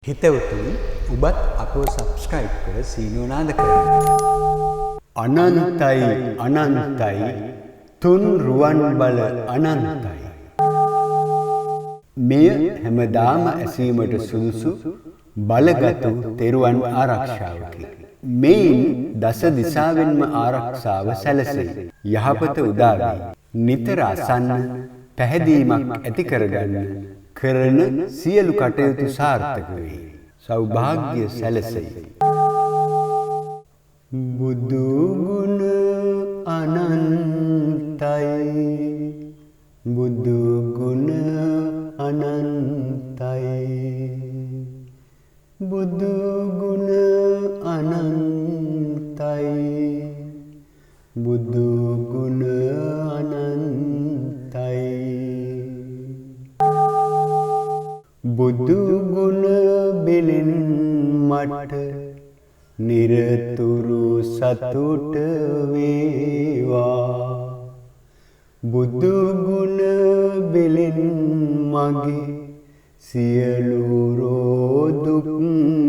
හිතවතුන් ඔබත් අපව සබ්ස්ක්‍රයිබ් කර සීනුව නාද කරන්න. අනන්තයි අනන්තයි තුන් රුවන් බල අනන්තයි. මෙය හැමදාම ඇසීමට සුදුසු බලගතු තෙරුවන් ආරක්ෂාවකි. මෙයින් දස දිසාවෙන්ම ආරක්ෂාව සැලසේ. යහපත උදා වේ. නිතර අසන්න පැහැදීමක් ඇති කරගන්න කරන සියලු කටයුතු සාර්ථක වේ. සෞභාග්‍ය සැලසෙයි. බුදු ගුණ අනන්තයි. බුදු ගුණ අනන්තයි. බුදු ගුණ අනන්තයි. බුදු ගුණ අනන්තයි. බුදු ගුණ බෙලෙන් මට නිරතුරු සතුට වේවා. බුදු ගුණ බෙලෙන් මගේ සියලු රෝදුක්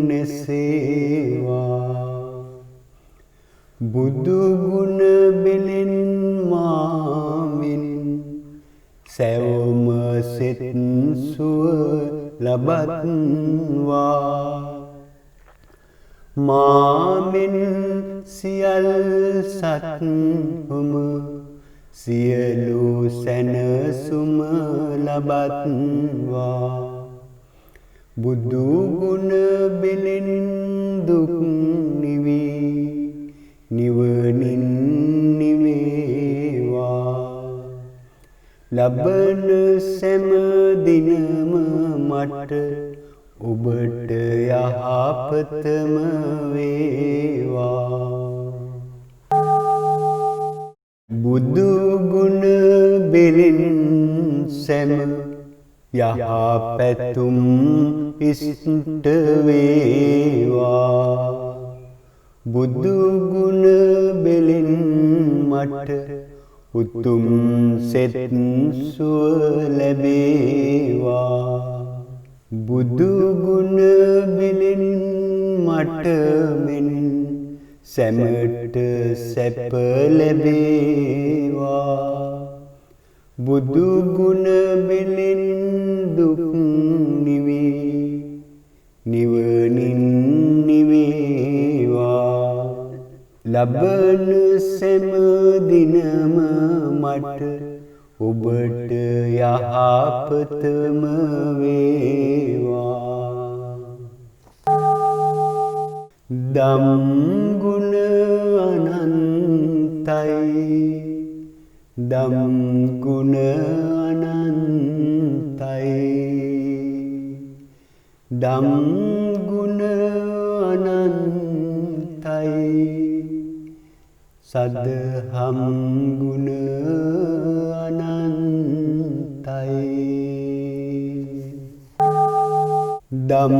නැසේවා. බුදු ගුණ බෙලෙන් මාමින් සැවොම සෙත් සුව ලබත්වා. මාමින් සියල් සත්හුම සියලු සැනසුම ලබත්වා. බුදු ගුණ බෙලෙන් දුක් නිවී නිවනින් නිවේවා. ලබන සෑම දිනම මට ඔබට යහපතම වේවා. බුදු ගුණ බෙලෙන් සෑම යහපැතුම් ඉෂ්ට වේවා. බුදු ගුණ බෙලෙන් මට උතුම් සෙත් සුව ලැබේවා. බුදු ගුණ බෙලෙන් මට මෙන් සැමට සැප ලැබේවා. බුදු ගුණ බෙලෙන් දුක් නිවී නිවනින් නිවේවා. ලබන සෑම දිනම මට ඔබට යහපතම වේවා. දම් ගුණ අනන්තයි. දම් ගුණ අනන්තයි. දම් ගුණ අනන්තයි. සදහම් ගුණ අනන්තයි. දම්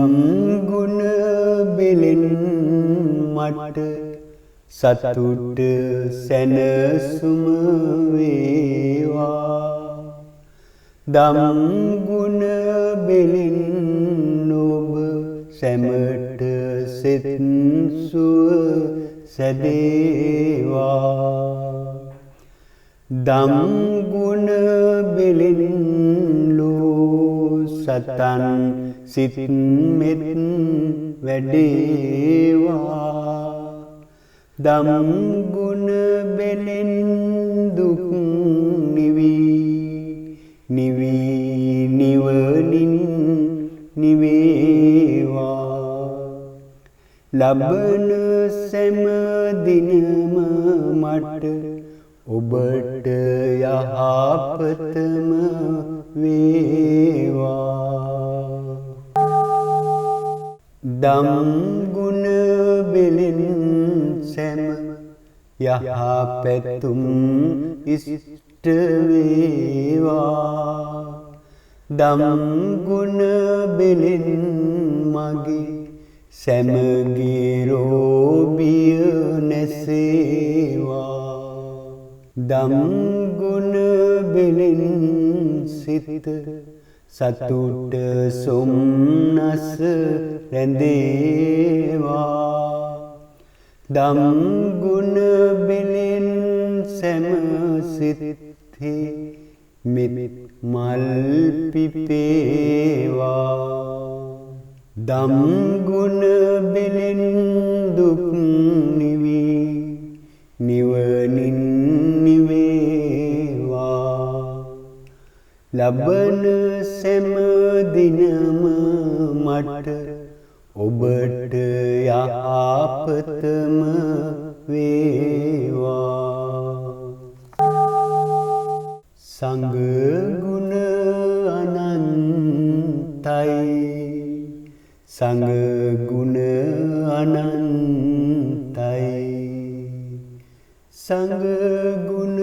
ගුණ බෙලෙන් මට සතුට සැනසුම වේවා. දම් ගුණ බෙලෙන් ඔබ සැමට සෙත් සුව සැදේවා. දම් ගුණ බෙලෙන් ලෝ සතන් සිත් මෙත් වැඩේවා. දම් ගුණ බෙලෙන් දුක් නිවී නිවී නිවනින් නිවේවා. ලබන සෑම දිනම මට ඔබට යහපතම වේවා. දම් ගුණ බෙලෙන් සෑම යහපැතුම් ඉෂ්ට වේවා. දම් ගුණ බෙලෙන් මගේ සැමගේ රෝගිය නැසේවා. දම් ගුණ බෙලෙන් සිත සතුට සොම්නස රැඳේවා දම් ගුණ බෙලෙන් සැමසිත්හි මෙත් මල් පිපේවා දම් ගුණ බෙලෙන් දුක් නිවි නිවනින් නිවේවා ලබන සෑම දිනම මට ඔබට යහපතම වේවා සංඝ ගුණ අනන්තයි සංඝ ගුණ අනන්තයි සංඝ ගුණ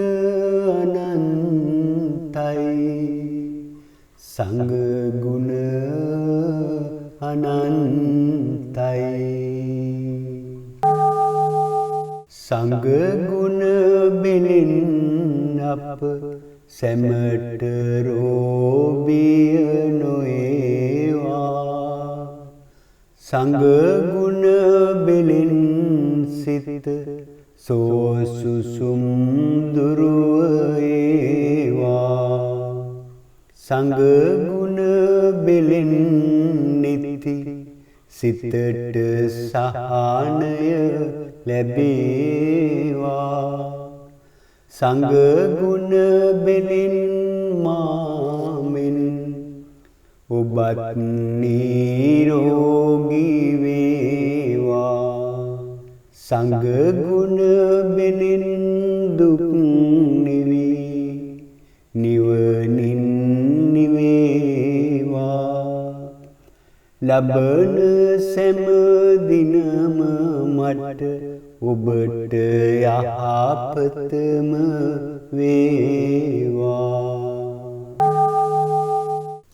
අනන්තයි සංඝ ගුණ අනන්තයි සංඝ ගුණ බෙලින් අප සැමට රෝබිය නොඒවා සංඝ ගුණ බෙලින් සිත සෝසුසුම් දුරුවේවා සංඝ ගුණ බෙලෙන් නිති සිතට සහනය ලැබේවා සංඝ ගුණ බෙලෙන් මාමෙන් ඔබත් නිරෝගී වේවා සංඝ ගුණ බෙලෙන් දුක් නිවි නිවනින් නිවේවා ලබන සෑම දිනම මට ඔබට යහපතම වේවා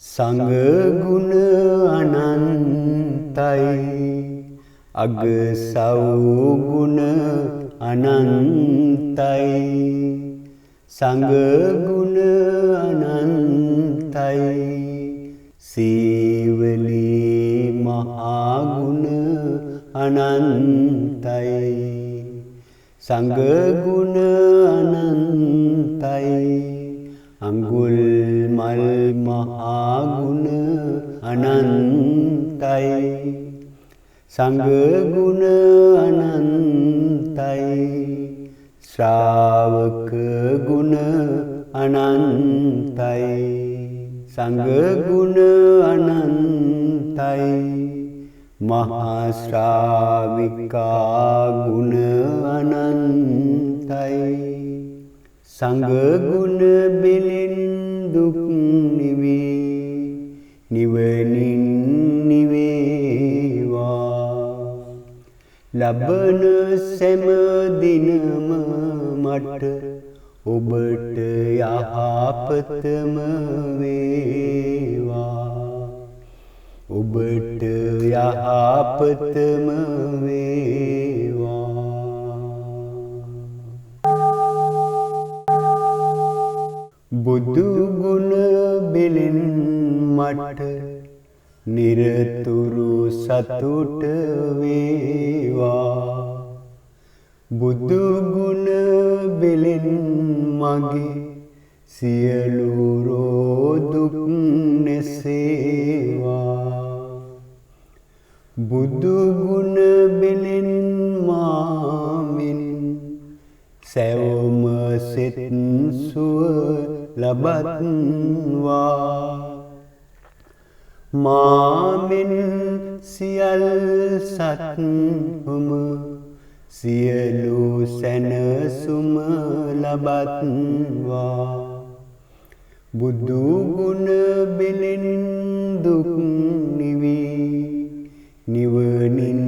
සංඝ ගුණ අනන්තයි අගසව් ගුණ අනන්තයි සංඝ ගුණ අනන්තයි සීවලී මහා ගුණ අනන්තයි සංඝ ගුණ අනන්තයි අඟුල් මල් මහා ගුණ අනන්තයි සංඝ ගුණ අනන්තයි ශ්‍රාවක ගුණ අනන්තයි සංඝ ගුණ අනන්තයි මහා ශ්‍රාවිකා ගුණ අනන්තයි සංඝ ගුණ බෙලෙන් දුක් නිවි නිවනින් නිවේවා ලබන සෑම දිනම මට ඔබට යහපතම වේවා ඔබට යහපතම වේවා බුදු ගුණ බෙලෙන් මට නිරතුරු සතුට වේවා බුදු ගුණ බෙලෙන් මගේ සියලු රෝදුක් නැසේවා බුදු ගුණ බෙලෙන් මාමින් සැවොම සෙත් සුව ලබත්වා මාමින් සියල් සත්හුම සියලු සැනසුම ලබත්වා බුදු ගුණ බෙලෙන් දුක් නිවි නිවනින්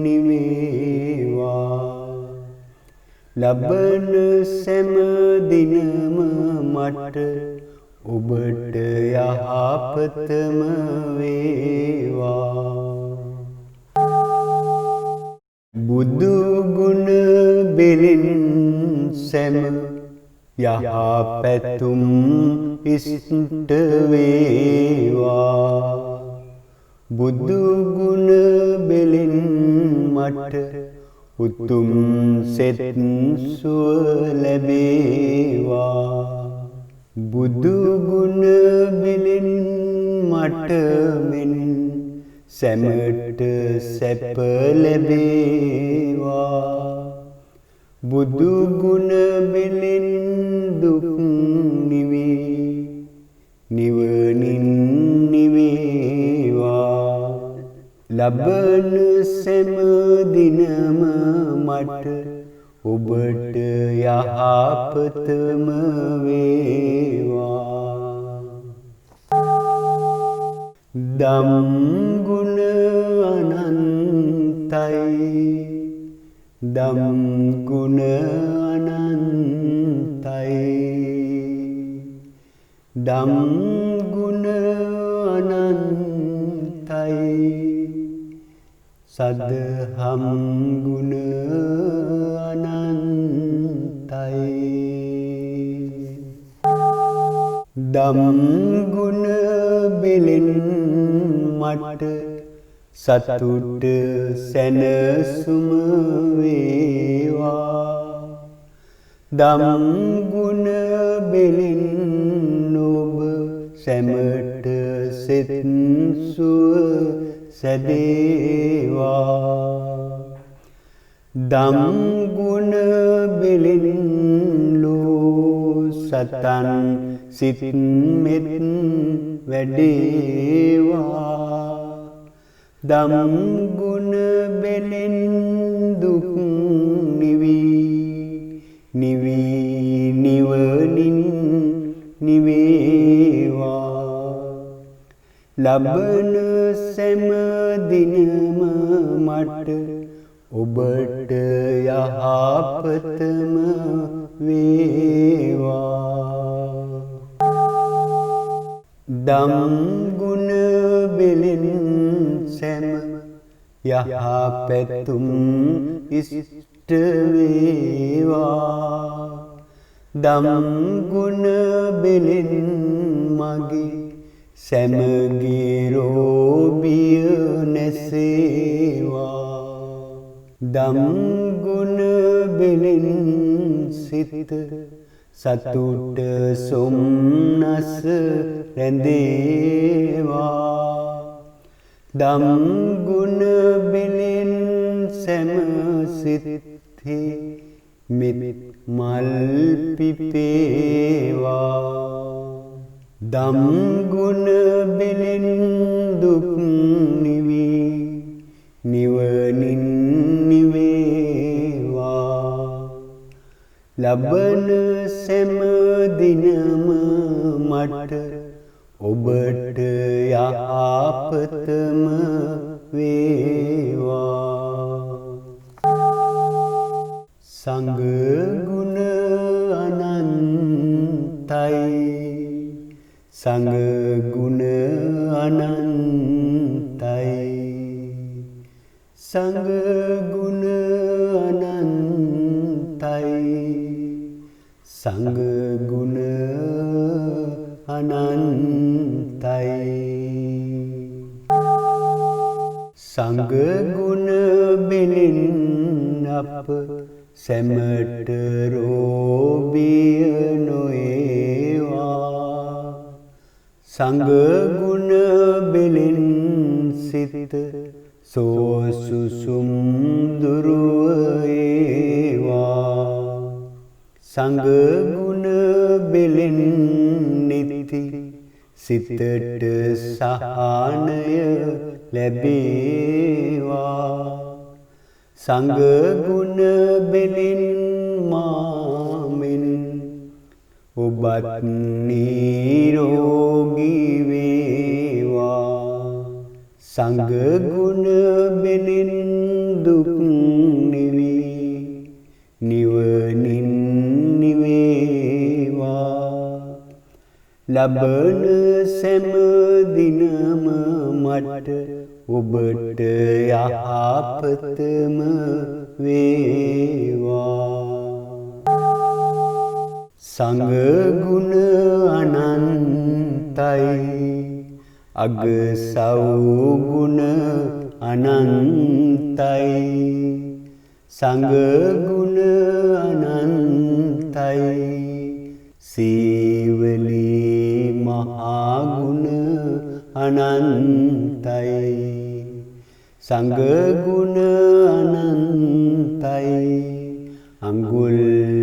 නිවේවා ලබන සෑම දිනම මට ඔබට යහපතම වේවා බුදු ගුණ බෙලෙන් සැම යහපැතුම් ඉෂ්ට වේවා බුදු ගුණ බෙලෙන් මට උතුම් සෙත් සුව ලැබේවා බුදු ගුණ බෙලෙන් මට මෙන් සැමට සැප ලැබේවා බුදු ගුණ බෙලෙන් දුක් නිවේ නිවනින් නිවේවා ලබන සෑම දිනම මට ඔබට යහපතම වේවා දම් ගුණ අනන්තයි දම් ගුණ අනන්තයි දම් ගුණ අනන්තයි සදහම් ගුණ අනන්තයි දම් ගුණ බෙලෙන් මට සතුට සැනසුම වේවා දම් ගුණ බෙලෙන් ඔබ සැමට සෙත් සුව සැදේවා දම් ගුණ බෙලෙන් ලෝ සතන් සිත් මෙත් වැඩේවා දම් ගුණ බෙලෙන් දුක් නිවී නිවී නිවනින් නිවේවා ලබන සෑම දිනම මට ඔබට යහපතම වේවා දම් ගුණ බෙලෙන් සෑම යහපැතුම් ඉෂ්ට වේවා දම් ගුණ බෙලෙන් මගේ සැමගේ රෝගිය නැසේවා දම් ගුණ බෙලෙන් සිත සතුට සොම්නස රැඳේවා දම් ගුණ බෙලෙන් සැම සිත්හි මෙත් මල් පිපේවා දම් ගුණ බෙලෙන් දුක් නිවී නිවනින් නිවේවා ලබන සෑම දිනම මට ඔබට යහපතම වේවා සංඝ ගුණ අනන්තයි සංඝ ගුණ අනන්තයි සංඝ ගුණ අනන්තයි සංඝ ගුණ අනන්තයි සංඝ ගුණ බෙලෙන් අප සැමට රෝගිය නොඒවා සංඝ ගුණ බෙලෙන් සිත සෝසුසුම් දුරුව ඒවා සංඝ ගුණ බෙලෙන් නිති සිතට සහනය ලැබේවා සංඝ ගුණ බෙලෙන් මාමෙන් ඔබත් නිරෝගී වේවා සංඝ ගුණ බෙලෙන් දුක් නිවී නිවනින් නිවේවා ලබන සෑම දිනම මට ඔබට යහපතම වේවා සංඝ ගුණ අනන්තයි අගසව් ගුණ අනන්තයි සංඝ ගුණ අනන්තයි සීවලී මහා ගුණ අනන්තයි සංඝ ගුණ අනන්තයි අඟුල්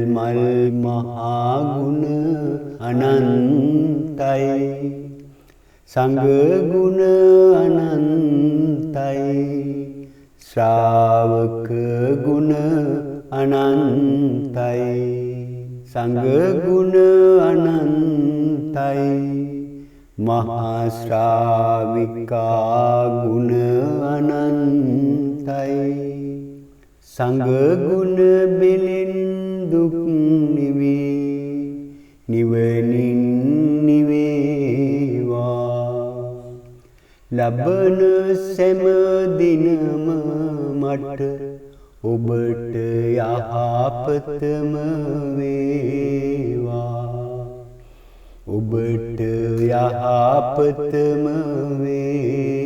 මල් මහා ගුණ අනන්තයි සංඝ ගුණ අනන්තයි ශ්‍රාවක ගුණ අනන්තයි සංඝ ගුණ අනන්තයි මහා ශ්‍රාවිකා ගුණ අනන්තයි සංඝ ගුණ බෙලෙන් දුක් නිවේ නිවනින් නිවේවා ලබන සෑම දිනම මට ඔබට යහපතම වේවා ඔබට යහපතම වේ